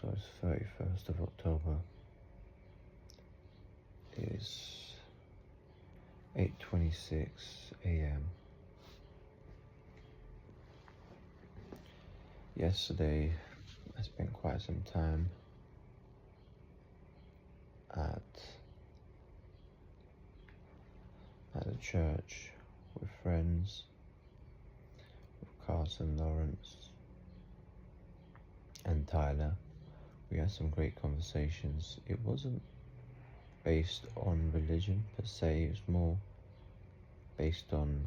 So it's 31st of October. It's 8:26 a.m. Yesterday, I spent quite some time at the church with friends, with Carson, Lawrence, and Tyler. We had some great conversations. It wasn't based on religion per se, it was more based on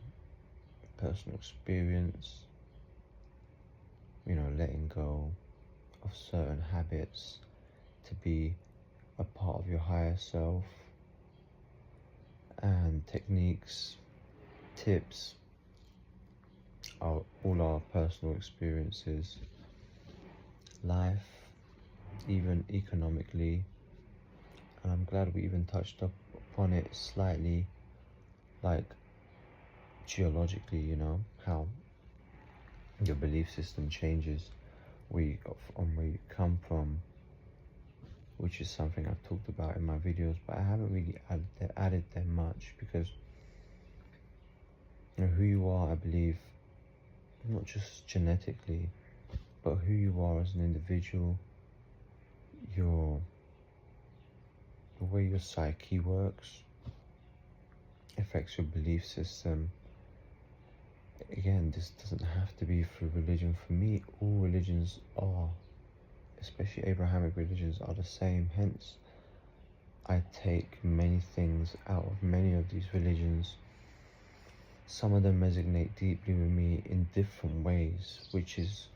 personal experience, letting go of certain habits to be a part of your higher self, and techniques, tips, all our personal experiences, life, even economically. And I'm glad we even touched upon it slightly, like geologically, how your belief system changes where you come from, which is something I've talked about in my videos, but I haven't really added that much, because who you are, I believe, not just genetically, but who you are as an individual, the way your psyche works affects your belief system. Again, this doesn't have to be through religion. For me, all religions are, especially Abrahamic religions, are the same. Hence, I take many things out of many of these religions. Some of them resonate deeply with me in different ways, which is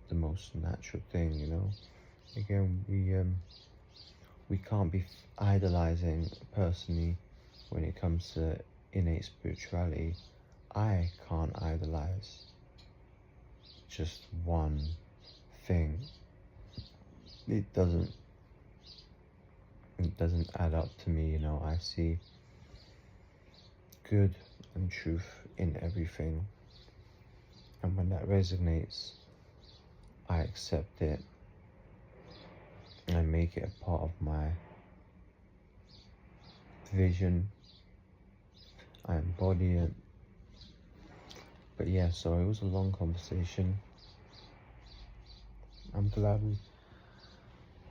the most natural thing, Again, we can't be idolizing personally when it comes to innate spirituality. I can't idolize just one thing. It doesn't add up to me, I see good and truth in everything, and when that resonates, I accept it and I make it a part of my vision. I embody it. But yeah, so it was a long conversation. I'm glad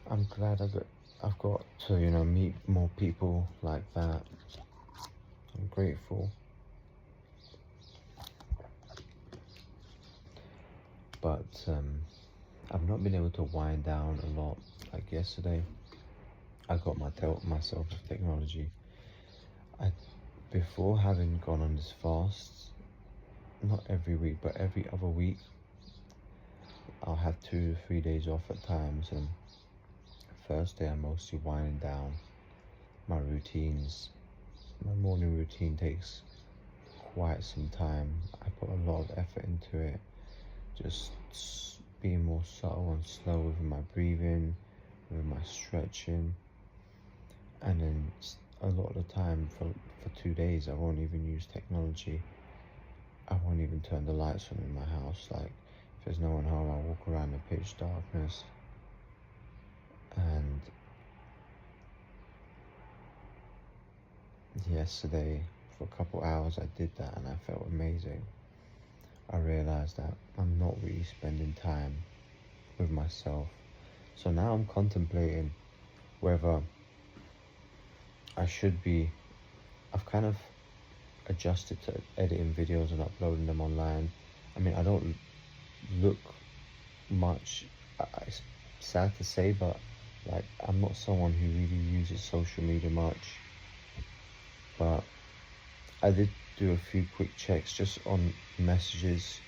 I've got to meet more people like that. I'm grateful. But I've not been able to wind down a lot. Like yesterday, I got myself with technology. Before having gone on this fast, not every week, but every other week, I'll have 2 to 3 days off at times, and first day I'm mostly winding down my routines. My morning routine takes quite some time. I put a lot of effort into it, just being more subtle and slow with my breathing, with my stretching, and then a lot of the time for 2 days I won't even use technology. I won't even turn the lights on in my house. Like, if there's no one home, I'll walk around in pitch darkness. And yesterday, for a couple hours, I did that and I felt amazing. I realized that I'm not really spending time with myself. So now I'm contemplating whether I should be. I've kind of adjusted to editing videos and uploading them online. I mean, I don't look much, it's sad to say, but like, I'm not someone who really uses social media much. But I did do a few quick checks just on messages,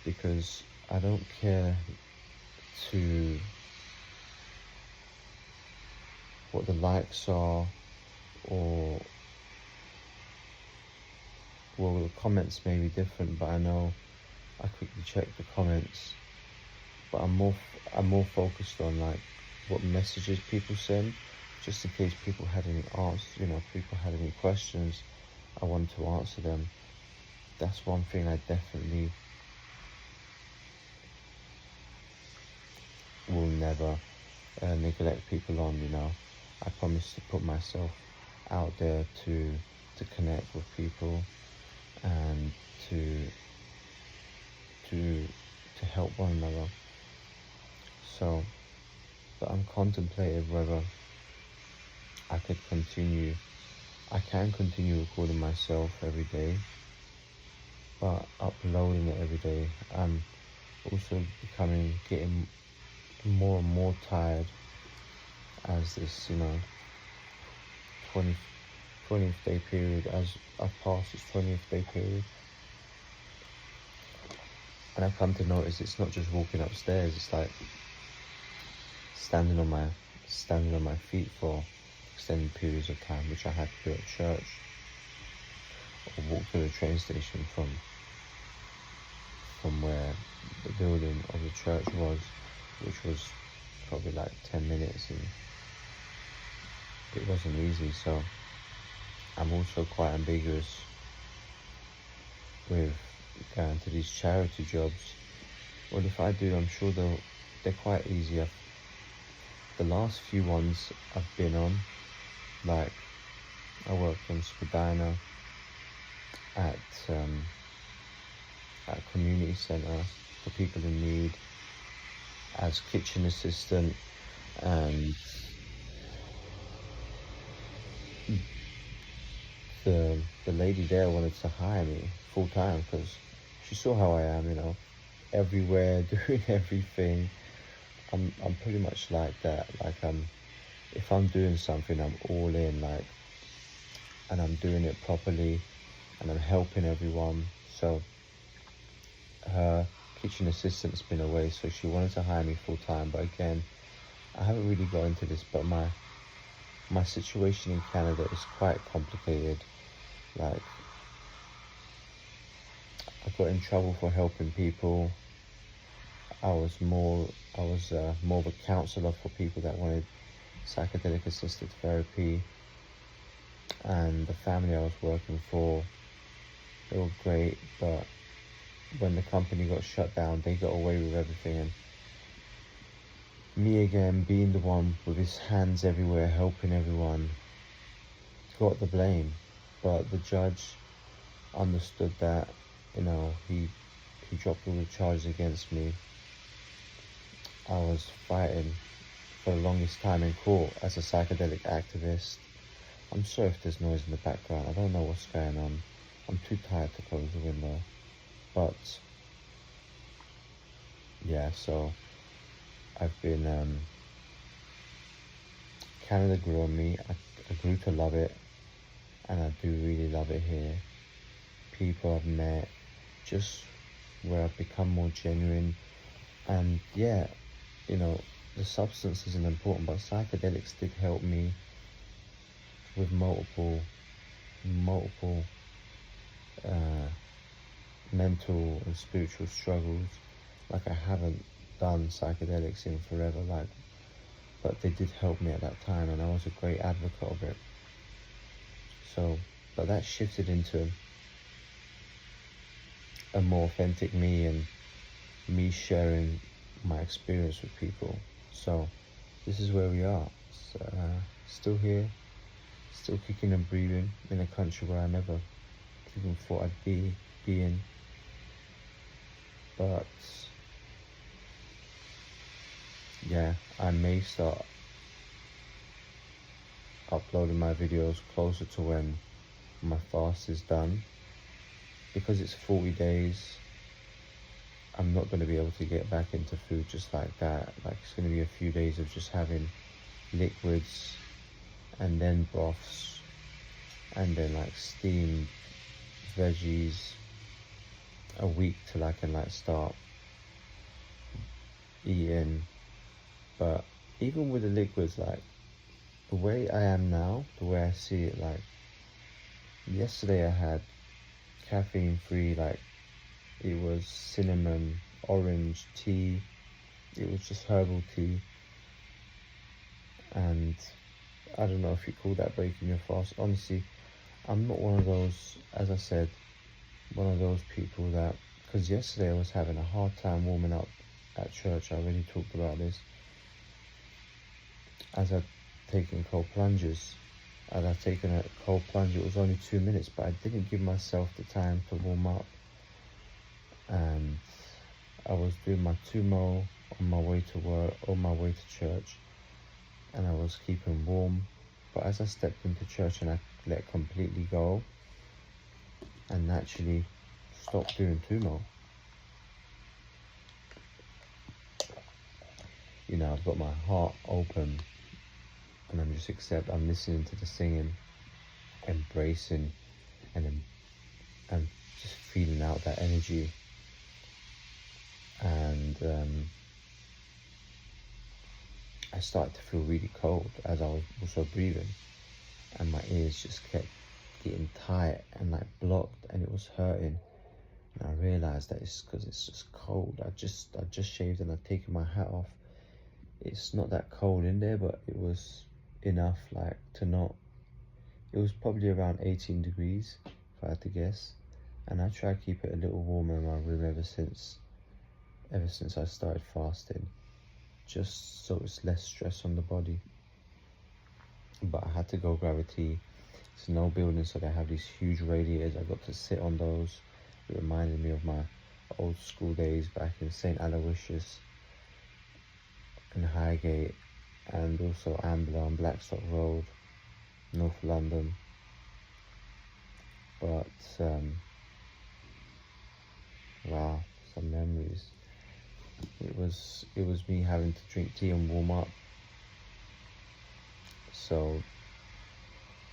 because I don't care to what the likes are, or well, the comments may be different, but I know I quickly check the comments. But I'm more focused on like what messages people send, just in case people had any people had any questions, I wanted to answer them. That's one thing I definitely will never neglect people on, you know. I promise to put myself out there to connect with people and to help one another. So, but I'm contemplating whether I can continue recording myself every day, but uploading it every day. I'm also getting more and more tired as this, 20th day period, as I pass this 20th day period. And I've come to notice it's not just walking upstairs, it's like standing on my feet for extended periods of time, which I had to do at church, or walk to the train station from where the building of the church was, which was probably like 10 minutes, and it wasn't easy. So I'm also quite ambiguous with going to these charity jobs. Well, if I do, I'm sure they're quite easy. The last few ones I've been on, like I worked on Spadina at a community centre for people in need as kitchen assistant, and the lady there wanted to hire me full time because she saw how I am, everywhere, doing everything. I'm pretty much like that. Like if I'm doing something, I'm all in, and I'm doing it properly, and I'm helping everyone. So her kitchen assistant's been away, so she wanted to hire me full time. But again, I haven't really got into this, but my situation in Canada is quite complicated. Like, I got in trouble for helping people. I was more of a counsellor for people that wanted psychedelic assisted therapy, and the family I was working for, they were great, but when the company got shut down, they got away with everything, and me again, being the one with his hands everywhere, helping everyone, got the blame. But the judge understood that, he dropped all the charges against me. I was fighting for the longest time in court as a psychedelic activist. I'm sorry if there's noise in the background. I don't know what's going on. I'm too tired to close the window. But yeah, so I've been Canada grew on me. I grew to love it, and I do really love it here. People I've met, just where I've become more genuine, and yeah, the substance isn't important, but psychedelics did help me with multiple mental and spiritual struggles. Like, I haven't done psychedelics in forever, but they did help me at that time, and I was a great advocate of it. So, but that shifted into a more authentic me, and me sharing my experience with people. So this is where we are. Still here, still kicking and breathing in a country where I never even thought I'd be in. But yeah, I may start uploading my videos closer to when my fast is done, because it's 40 days. I'm not going to be able to get back into food just like that. Like, it's going to be a few days of just having liquids, and then broths, and then steamed veggies, a week till I can start eating. But even with the liquids, the way I am now, the way I see it, yesterday I had caffeine free, it was cinnamon orange tea. It was just herbal tea, and I don't know if you call that breaking your fast. Honestly, I'm not one of those, as I said, one of those people that, because yesterday I was having a hard time warming up at church. I already talked about this. as I'd taken cold plunges. As I'd taken a cold plunge, it was only 2 minutes, but I didn't give myself the time to warm up. And I was doing my 2 mile on my way to work, on my way to church, and I was keeping warm. But as I stepped into church and I let completely go, I naturally stopped doing 2 mile. You know, I've got my heart open, and I'm listening to the singing, embracing, and just feeling out that energy. And I started to feel really cold as I was also breathing, and my ears just kept getting tight and like blocked, and it was hurting. And I realized that it's because it's just cold. I just shaved and I'd taken my hat off. It's not that cold in there, but it was enough like to not. It was probably around 18 degrees if I had to guess, and I try to keep it a little warmer in my room ever since I started fasting, just so it's less stress on the body. But I had to go grab a tea. It's no building, so they have these huge radiators. I got to sit on those. It reminded me of my old school days back in St. Aloysius in Highgate, and also Ambler on Blackstock Road, North London. But wow, some memories. It was me having to drink tea and warm up. So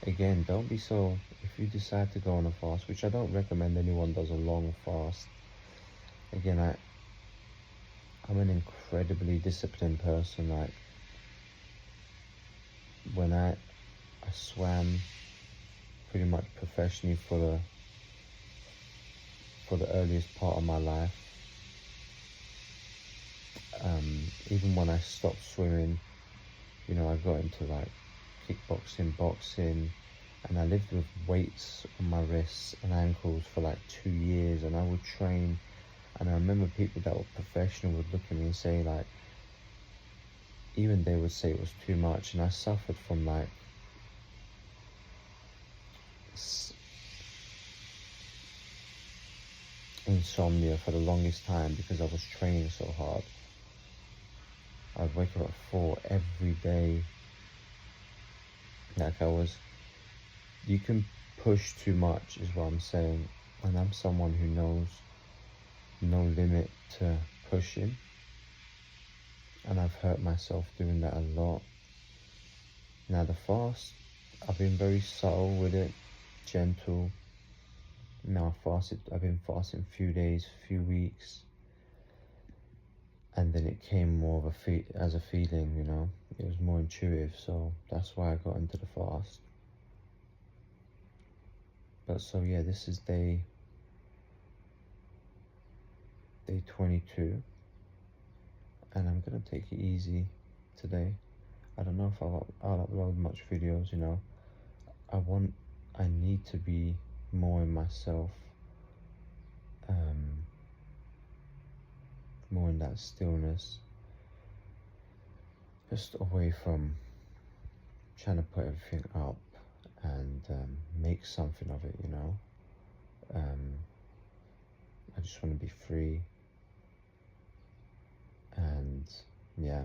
again, don't be so, if you decide to go on a fast, which I don't recommend anyone does a long fast. Again, I'm an incredibly disciplined person. Like when I swam pretty much professionally for the earliest part of my life. Even when I stopped swimming, you know, I got into like kickboxing, boxing, and I lived with weights on my wrists and ankles for like 2 years, and I would train. And I remember people that were professional would look at me and say like, even they would say it was too much. And I suffered from like insomnia for the longest time because I was training so hard. I'd wake up at 4 every day. Like you can push too much is what I'm saying. And I'm someone who knows no limit to pushing. And I've hurt myself doing that a lot. Now the fast, I've been very subtle with it, gentle. Now I've been fasting a few days, few weeks. And then it came more of as a feeling, you know. It was more intuitive, so that's why I got into the fast. But so yeah, this is day 22, and I'm gonna take it easy today. I don't know if I'll upload much videos, you know. I need to be more in myself, more in that stillness, just away from trying to put everything up and make something of it, you know. I just want to be free. And yeah,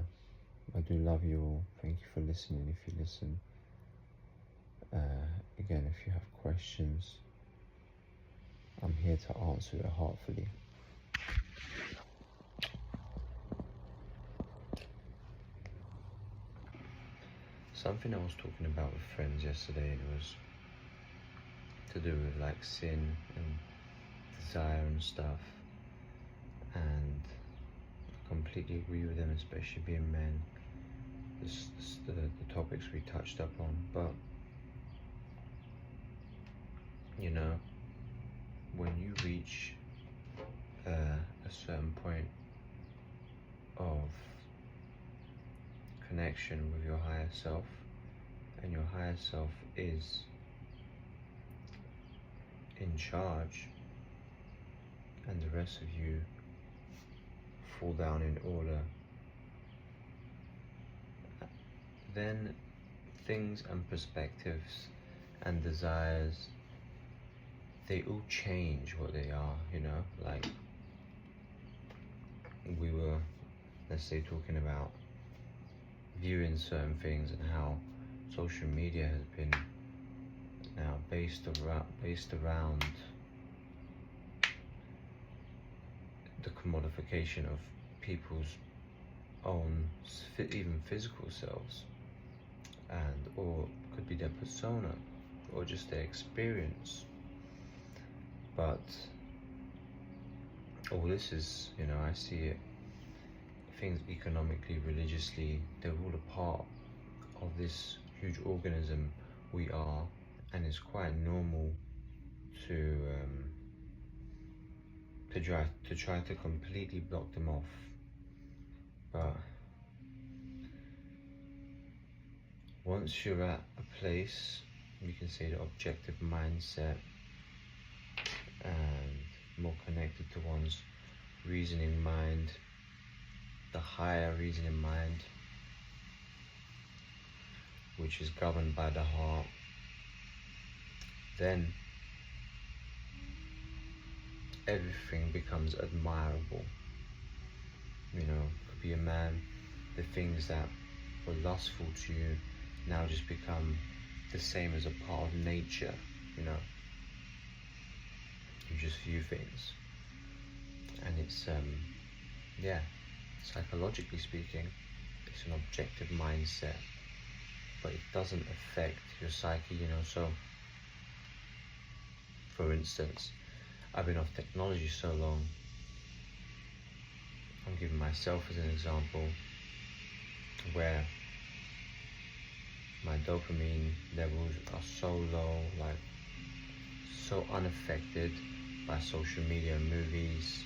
I do love you all. Thank you for listening if you listen. Again, if you have questions, I'm here to answer it heartfully. Something I was talking about with friends yesterday, it was to do with like sin and desire and stuff, and I completely agree with them, especially being men. The topics we touched up on, but you know, when you reach a certain point of connection with your higher self, and your higher self is in charge, and the rest of you fall down in order, then things and perspectives and desires, they all change what they are, you know? Like, we were, let's say, talking about viewing certain things and how social media has been now based around the commodification of people's own, even physical selves, and or could be their persona or just their experience. But all this is, you know, I see it, things economically, religiously, they're all a part of this huge organism we are, and it's quite normal to try to completely block them off. But once you're at a place, you can say the objective mindset and more connected to one's reasoning mind, the higher reasoning mind, which is governed by the heart, then everything becomes admirable. You know, could be a man, the things that were lustful to you now just become the same as a part of nature, you know. You just view things. And it's, yeah, psychologically speaking, it's an objective mindset, but it doesn't affect your psyche, you know. So, for instance, I've been off technology so long, I'm giving myself as an example, where my dopamine levels are so low, like so unaffected by social media, movies,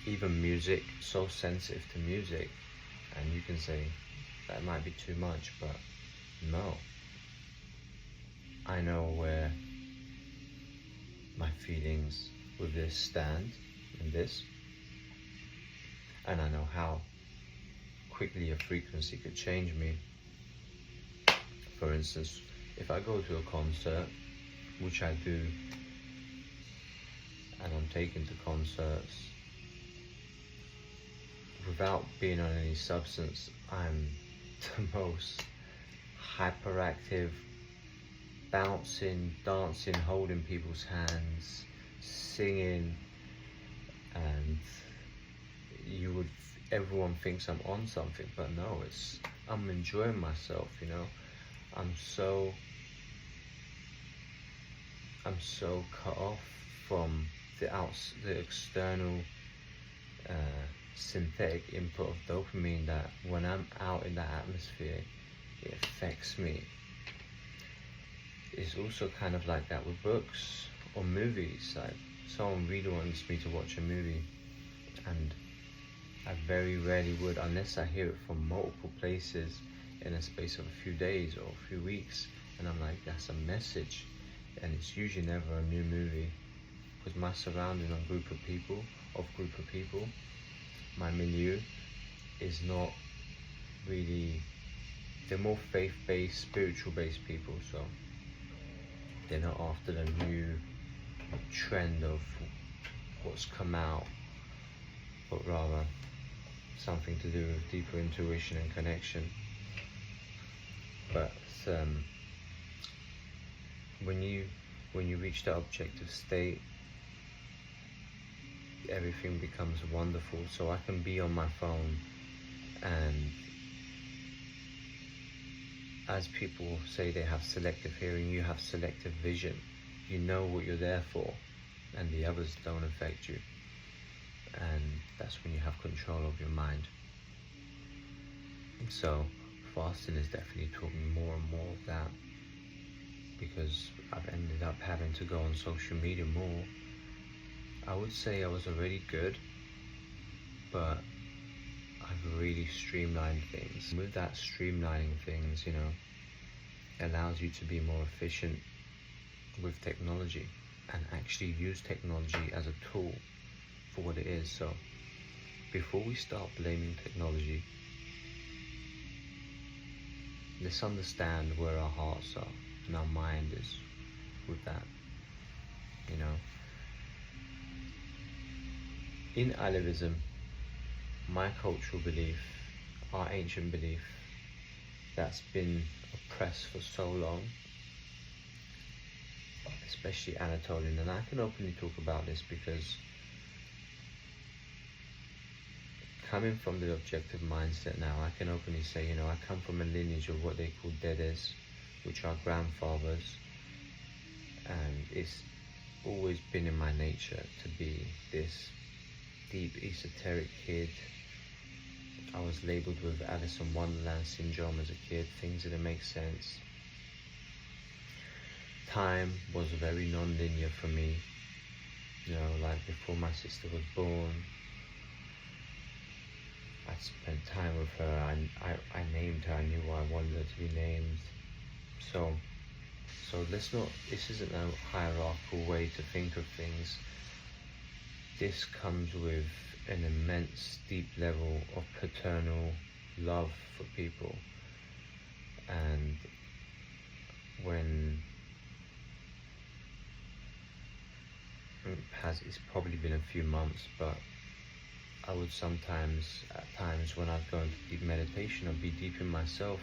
even music, so sensitive to music. And you can say that might be too much, but no. I know where my feelings with this stand in this, and I know how quickly a frequency could change me. For instance, if I go to a concert, which I do, and I'm taken to concerts without being on any substance, I'm the most hyperactive, bouncing, dancing, holding people's hands, singing, and everyone thinks I'm on something, but no, I'm enjoying myself, you know. I'm so cut off from the external synthetic input of dopamine that when I'm out in that atmosphere, it affects me. It's also kind of like that with books or movies. Like, someone really wants me to watch a movie, and I very rarely would unless I hear it from multiple places in a space of a few days or a few weeks, and I'm like, that's a message. And it's usually never a new movie, because my surrounding group of people, my milieu is not really, they're more faith-based, spiritual-based people, so they're not after the new trend of what's come out, but rather something to do with deeper intuition and connection. But when you reach that objective state, everything becomes wonderful. So I can be on my phone, and as people say they have selective hearing, you have selective vision. You know what you're there for, and the others don't affect you. And that's when you have control of your mind. So fasting has definitely taught me more and more of that, because I've ended up having to go on social media more. I would say I was already good, but I've really streamlined things. With that streamlining things, you know, it allows you to be more efficient with technology and actually use technology as a tool for what it is. So before we start blaming technology, let's understand where our hearts are and our mind is with that, you know. In Alevism, my cultural belief, our ancient belief that's been oppressed for so long, especially Anatolian, and I can openly talk about this because coming from the objective mindset now, I can openly say, you know, I come from a lineage of what they call dedes, which are grandfathers, and it's always been in my nature to be this deep esoteric kid. I was labeled with Alice in Wonderland syndrome as a kid, things didn't make sense. Time was very non-linear for me, you know, like before my sister was born, I spent time with her, I named her, I knew what I wanted her to be named. So let's not, this isn't a hierarchical way to think of things. This comes with an immense, deep level of paternal love for people. And when it's probably been a few months, but I would sometimes, at times when I'd go into deep meditation or be deep in myself,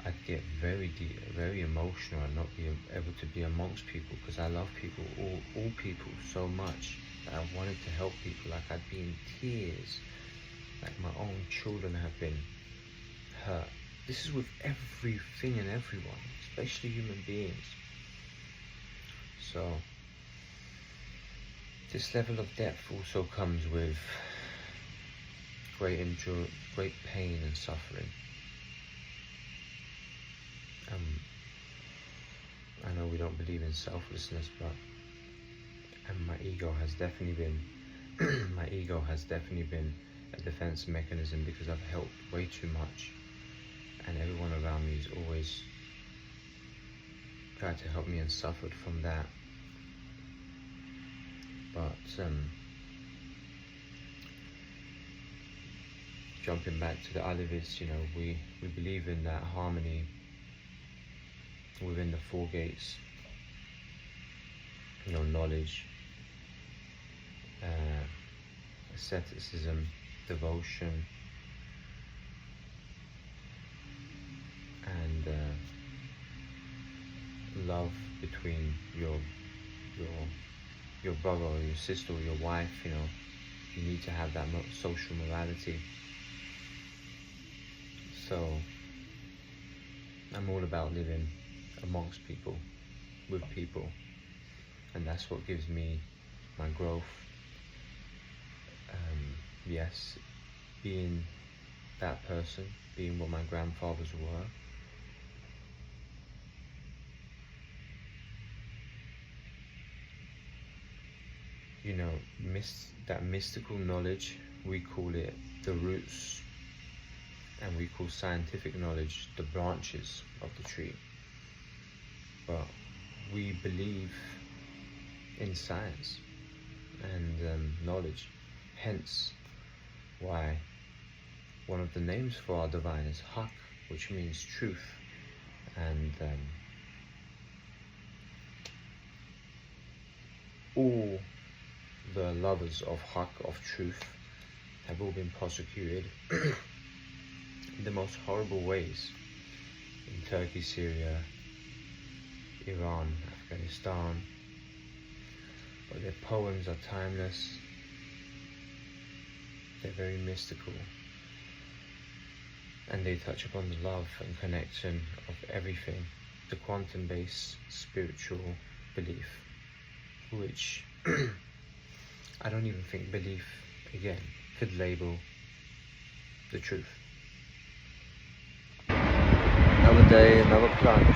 I'd get very deep, very emotional and not be able to be amongst people, because I love people, all people so much that I wanted to help people. Like I'd be in tears, like my own children have been hurt. This is with everything and everyone, especially human beings. So this level of depth also comes with great pain and suffering. I know we don't believe in selflessness, but my ego has definitely been a defense mechanism, because I've helped way too much, and everyone around me has always tried to help me and suffered from that. But jumping back to the Alevis, you know, we believe in that harmony within the four gates, you know, knowledge, asceticism, devotion, and love between your brother or your sister or your wife. You know, you need to have that social morality. So I'm all about living amongst people, with people, and that's what gives me my growth. Yes, being that person, being what my grandfathers were, you know, that mystical knowledge, we call it the roots, and we call scientific knowledge the branches of the tree. But we believe in science and knowledge, hence why one of the names for our divine is Hak, which means truth. And all the lovers of Hak, of truth, have all been prosecuted in the most horrible ways in Turkey, Syria, Iran, Afghanistan. But their poems are timeless, they're very mystical, and they touch upon the love and connection of everything, the quantum-based spiritual belief, which I don't even think belief, again, could label the truth. Another day, another plunge.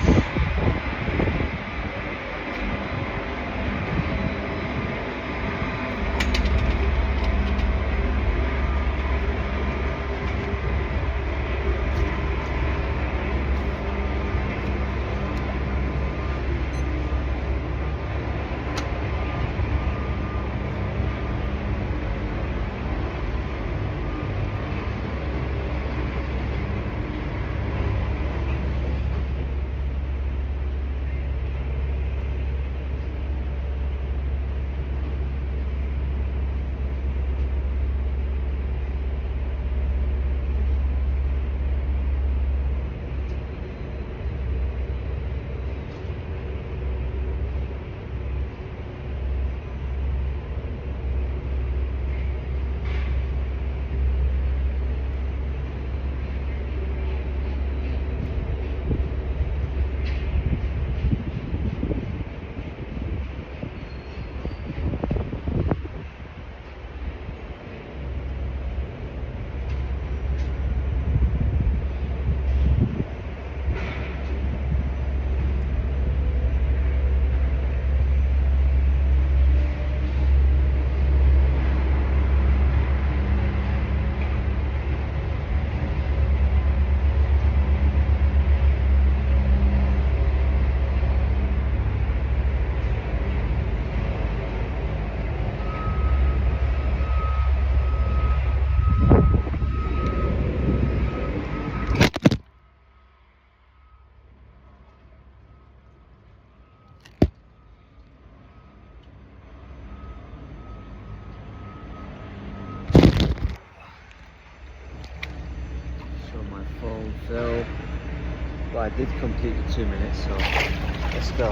But I did complete the 2 minutes, so let's go.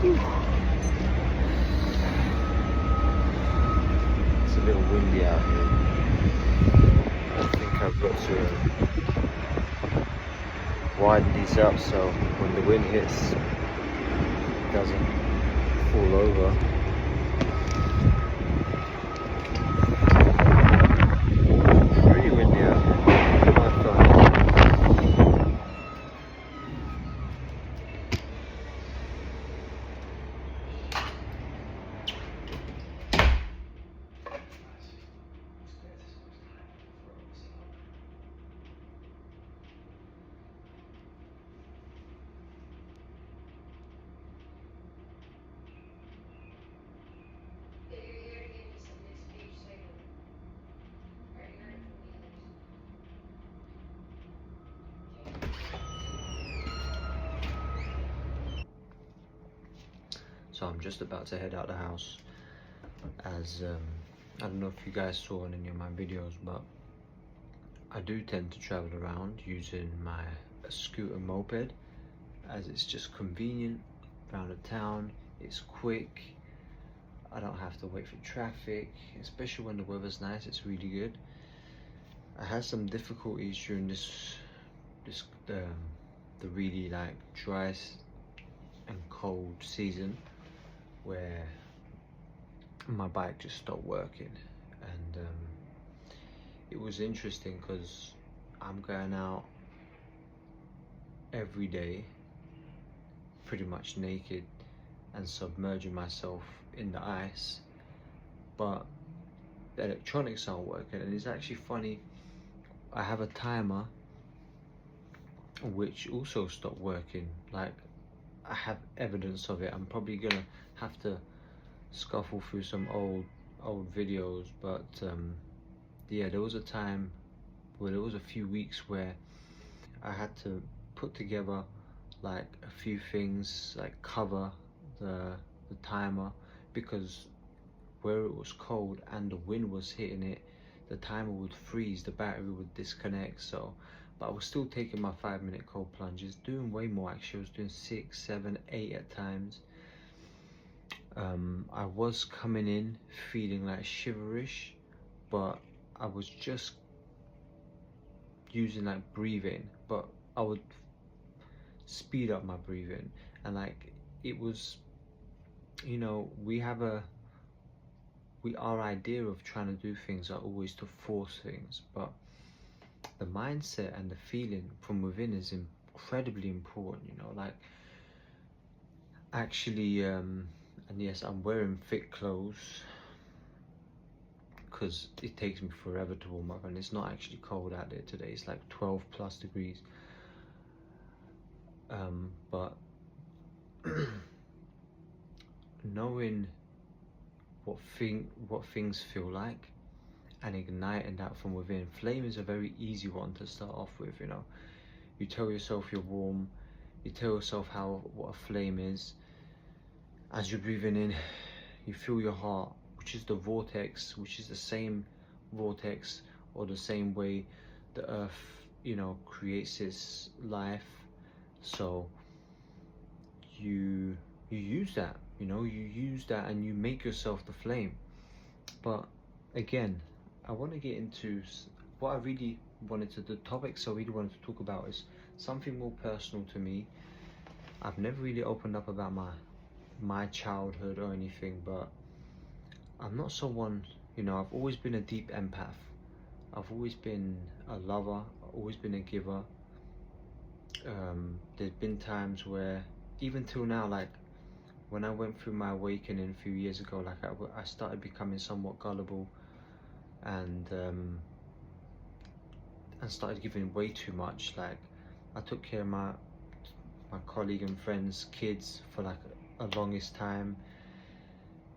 Whew. It's a little windy out here. I think I've got to widen these up so when the wind hits it doesn't fall over. Pretty windy out here. Look at my phone. So I'm just about to head out the house, as I don't know if you guys saw in any of my videos, but I do tend to travel around using my scooter moped, as it's just convenient around the town. It's quick, I don't have to wait for traffic, especially when the weather's nice. It's really good. I had some difficulties during the really like dry and cold season, where my bike just stopped working, and it was interesting because I'm going out every day pretty much naked and submerging myself in the ice, but the electronics aren't working. And it's actually funny, I have a timer which also stopped working. Like, I have evidence of it. I'm probably gonna have to scuffle through some old videos, but yeah, there was a time where there was a few weeks where I had to put together like a few things, like cover the timer, because where it was cold and the wind was hitting it, the timer would freeze, the battery would disconnect. So, but I was still taking my 5-minute cold plunges, doing way more actually. I was doing 6, 7, 8 at times. I was coming in feeling like shiverish, but I was just using like breathing, but I would speed up my breathing, and like it was, you know, our idea of trying to do things are always to force things, but the mindset and the feeling from within is incredibly important, you know. Like, actually, and yes, I'm wearing thick clothes because it takes me forever to warm up, and it's not actually cold out there today. It's like 12+ degrees, but knowing what things feel like and igniting that from within. Flame is a very easy one to start off with, you know. You tell yourself you're warm, you tell yourself what a flame is. As you're breathing in, you feel your heart, which is the vortex, which is the same vortex or the same way the earth, you know, creates its life. So you use that, you know, you use that and you make yourself the flame. But again, I want to get into what I really wanted to, the topics I really wanted to talk about is something more personal to me. I've never really opened up about my childhood or anything, but I'm not someone, you know, I've always been a deep empath. I've always been a lover, I've always been a giver. There's been times where, even till now, like when I went through my awakening a few years ago, like I started becoming somewhat gullible, and started giving way too much. Like, I took care of my colleague and friends' kids for like a longest time.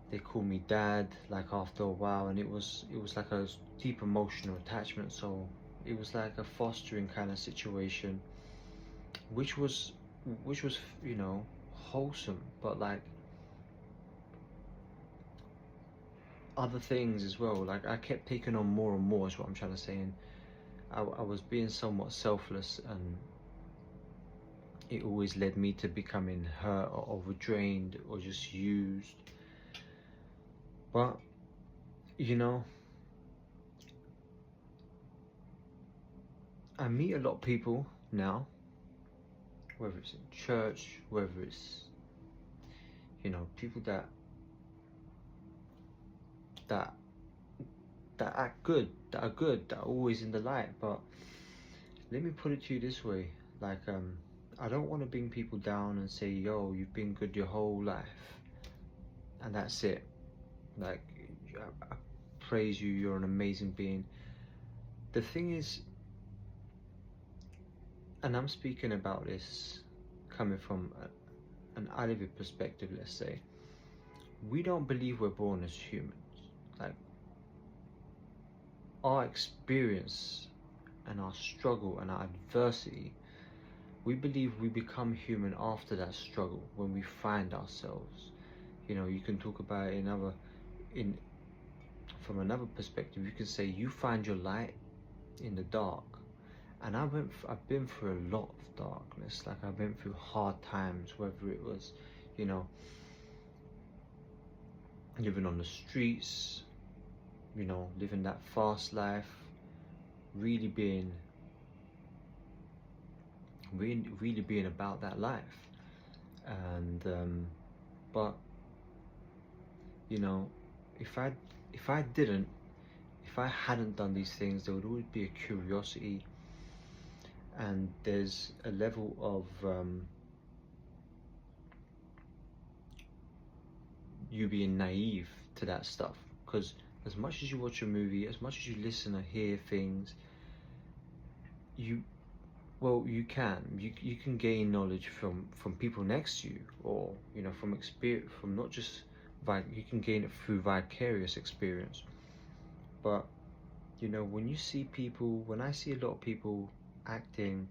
They called me dad, like after a while, and it was like a deep emotional attachment. So it was like a fostering kind of situation, which was, you know, wholesome, but like other things as well. Like, I kept taking on more and more is what I'm trying to say. And I was being somewhat selfless, and it always led me to becoming hurt or overdrained or just used. But you know, I meet a lot of people now, whether it's in church, whether it's, you know, people that that act good, that are good, that are always in the light. But let me put it to you this way, like I don't want to bring people down and say, yo, you've been good your whole life and that's it. Like, I praise you, you're an amazing being. The thing is, and I'm speaking about this coming from an Alibi perspective, let's say, we don't believe we're born as humans. Like, our experience and our struggle and our adversity, we believe we become human after that struggle, when we find ourselves. You know, you can talk about it from another perspective. You can say you find your light in the dark. And I've been through a lot of darkness. Like, I've been through hard times, whether it was, you know, living on the streets, you know, living that fast life, really being about that life. And but you know, if I hadn't done these things, there would always be a curiosity, and there's a level of you being naive to that stuff. Because as much as you watch a movie, as much as you listen or hear things, you can gain knowledge from people next to you, or you know, from experience, from not just you can gain it through vicarious experience. But you know, when I see a lot of people acting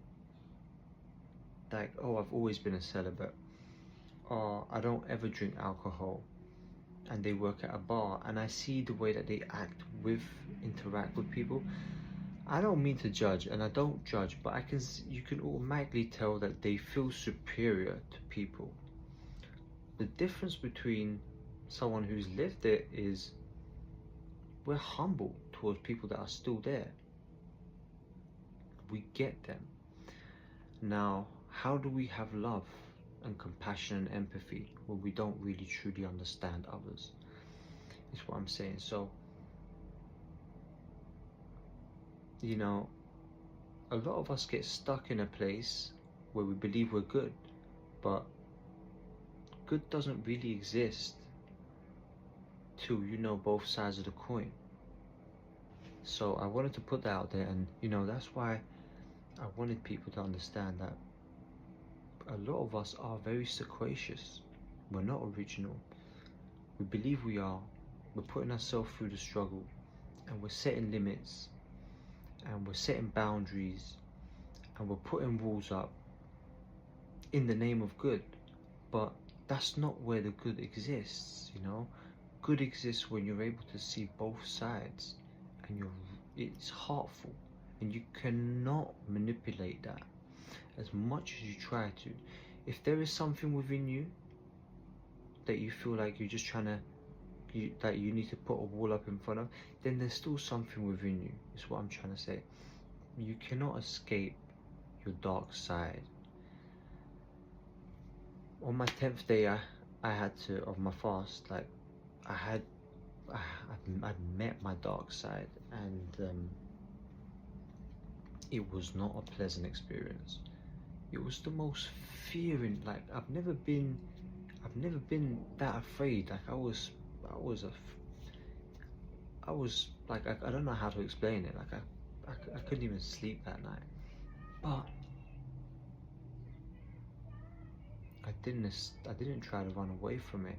like, oh, I've always been a celibate, or I don't ever drink alcohol, and they work at a bar, and I see the way that they interact with people, I don't mean to judge, and I don't judge, but you can automatically tell that they feel superior to people. The difference between someone who's lived it is we're humble towards people that are still there. We get them. Now, how do we have love and compassion and empathy when we don't really truly understand others? Is what I'm saying. So, you know, a lot of us get stuck in a place where we believe we're good, but good doesn't really exist till you know both sides of the coin. So I wanted to put that out there, and you know, that's why I wanted people to understand that a lot of us are very sequacious. We're not original. We believe we are. We're putting ourselves through the struggle, and we're setting limits, and we're setting boundaries, and we're putting rules up in the name of good. But that's not where the good exists, you know? Good exists when you're able to see both sides, and it's heartful, and you cannot manipulate that as much as you try to. If there is something within you that you feel like you're just that you need to put a wall up in front of, then there's still something within you, is what I'm trying to say. You cannot escape your dark side. On my 10th day, of my fast, like, I'd met my dark side, and it was not a pleasant experience. It was the most fearing, like, I've never been that afraid. Like, I was like, I don't know how to explain it. Like, I couldn't even sleep that night. But I didn't try to run away from it.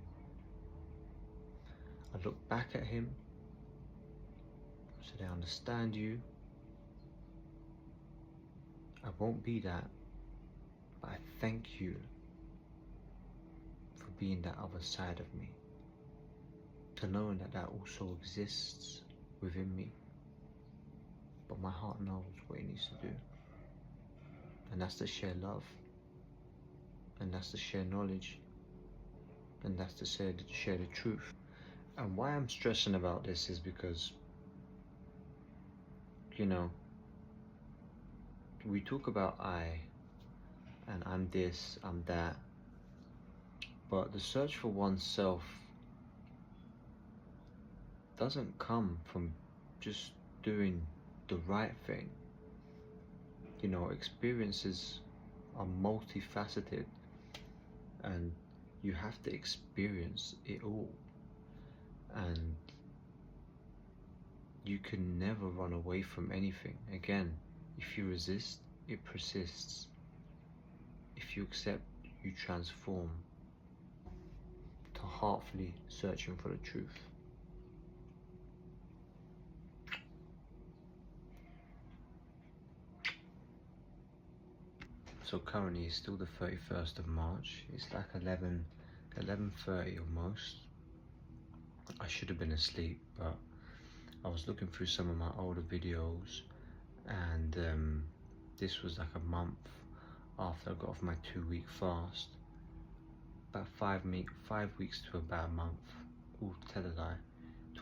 I looked back at him, said, I understand you. I won't be that, but I thank you for being that other side of me. To knowing that also exists within me. but my heart knows what it needs to do. And that's to share love. And that's to share knowledge. And that's to share the truth. And why I'm stressing about this is because, you know, we talk about I, and I'm this, I'm that, but the search for oneself doesn't come from just doing the right thing. You know, experiences are multifaceted, and you have to experience it all. And you can never run away from anything. Again, if you resist, it persists. If you accept, you transform to heartfully searching for the truth. So currently it's still the 31st of March. It's like 11:30 almost. I should have been asleep, but I was looking through some of my older videos, and this was like a month after I got off my 2-week fast. About 5 weeks to about a month. Ooh, tell a lie.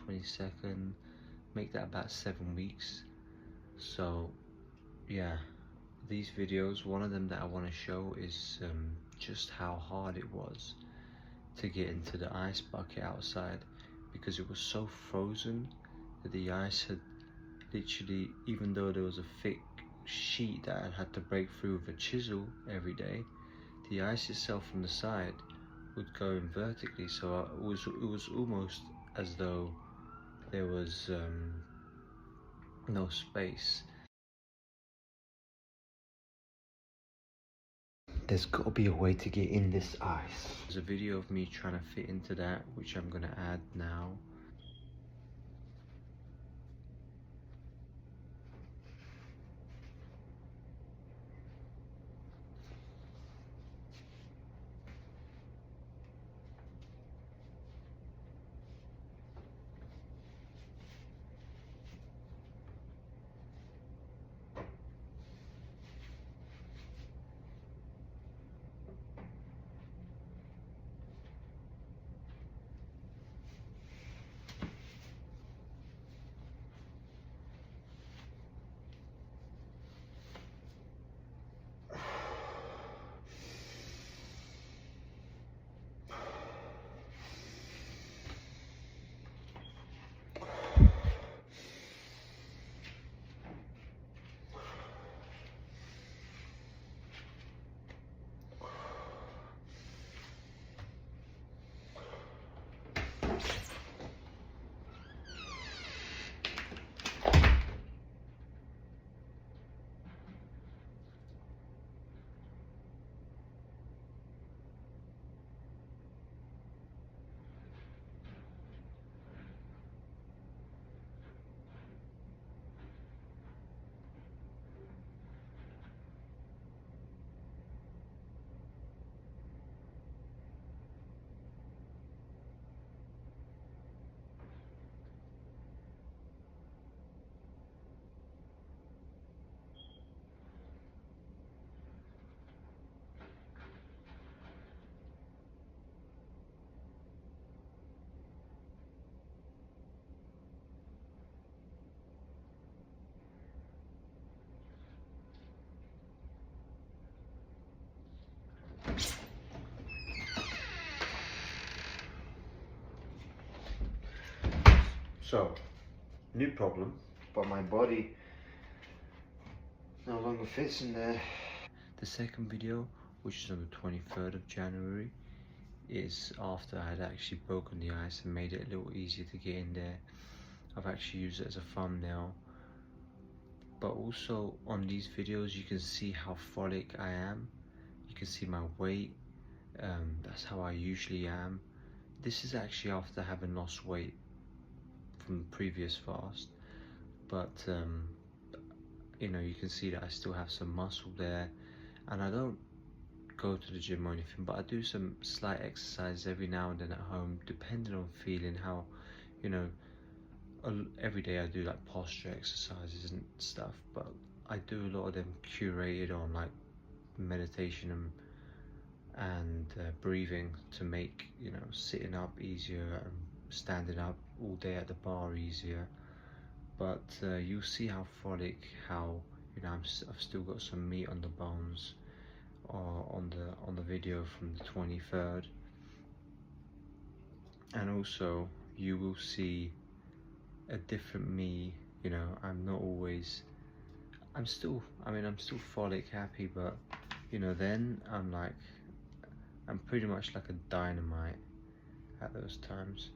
22nd, make that about 7 weeks. So yeah, these videos, one of them that I want to show is just how hard it was to get into the ice bucket outside, because it was so frozen that the ice had literally, even though there was a thick sheet that I had to break through with a chisel every day, the ice itself from the side would go in vertically, so it was almost as though there was no space. There's got to be a way to get in this ice. There's a video of me trying to fit into that, which I'm gonna add now. So, new problem, but my body no longer fits in there. The second video, which is on the 23rd of January, is after I had actually broken the ice and made it a little easier to get in there. I've actually used it as a thumbnail. But also on these videos you can see how frolic I am. You can see my weight. That's how I usually am. This is actually after having lost weight from the previous fast, but you know, you can see that I still have some muscle there, and I don't go to the gym or anything, but I do some slight exercise every now and then at home, depending on feeling how, you know, every day I do like posture exercises and stuff, but I do a lot of them curated on like meditation and breathing to make, you know, sitting up easier and standing up all day at the bar easier. But you'll see how frolic, how, you know, I've still got some meat on the bones on the video from the 23rd. And also you will see a different me. You know, I'm not always, I'm still frolic, happy, but you know, then I'm pretty much like a dynamite at those times.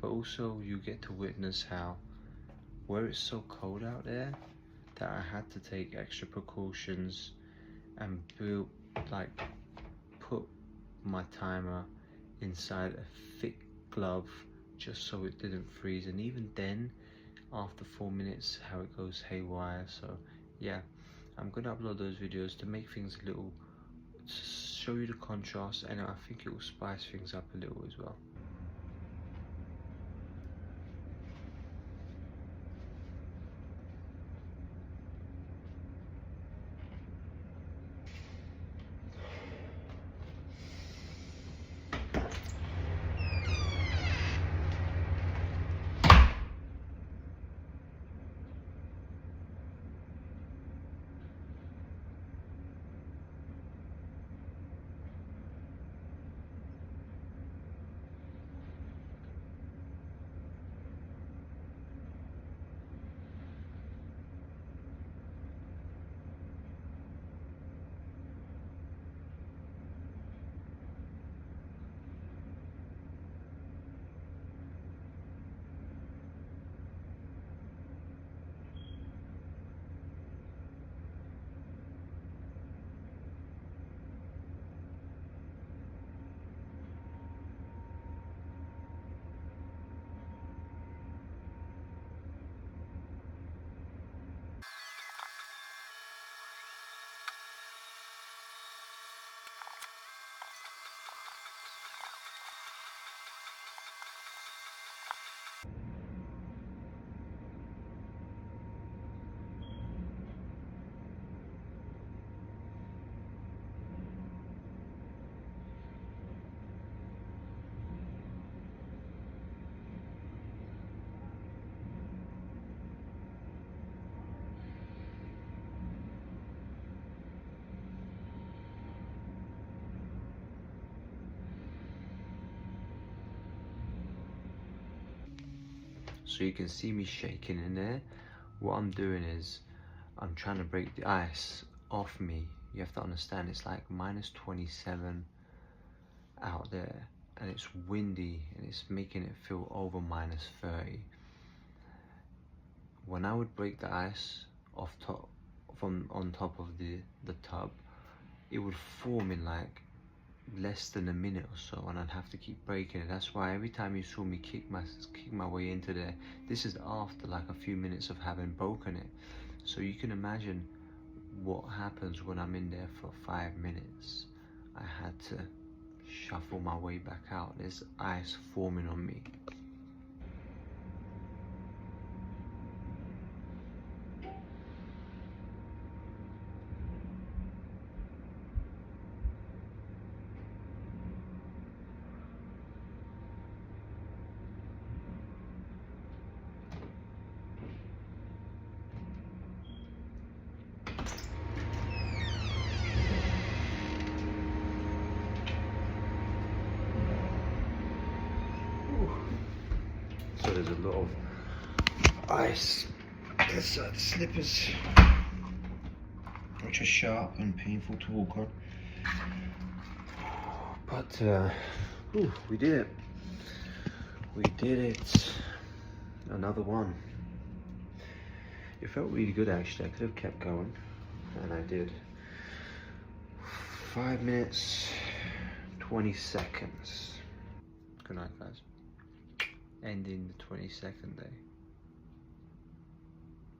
But also you get to witness how, where it's so cold out there, that I had to take extra precautions and put my timer inside a thick glove just so it didn't freeze. And even then, after 4 minutes, how it goes haywire. So yeah, I'm gonna upload those videos to make things a little, to show you the contrast, and I think it will spice things up a little as well. So you can see me shaking in there. What I'm doing is I'm trying to break the ice off me. You have to understand, it's like -27 out there, and it's windy, and it's making it feel over -30. When I would break the ice off top, from on top of the tub, it would form in like less than a minute or so, and I'd have to keep breaking it. That's why every time you saw me kick my way into there, this is after like a few minutes of having broken it. So you can imagine what happens when I'm in there for 5 minutes. I had to shuffle my way back out. There's ice forming on me. So there's a lot of ice inside the slippers, which are sharp and painful to walk on. But we did it. We did it. Another one. It felt really good actually. I could have kept going, and I did. 5 minutes, 20 seconds. Good night, guys. Ending the 22nd day.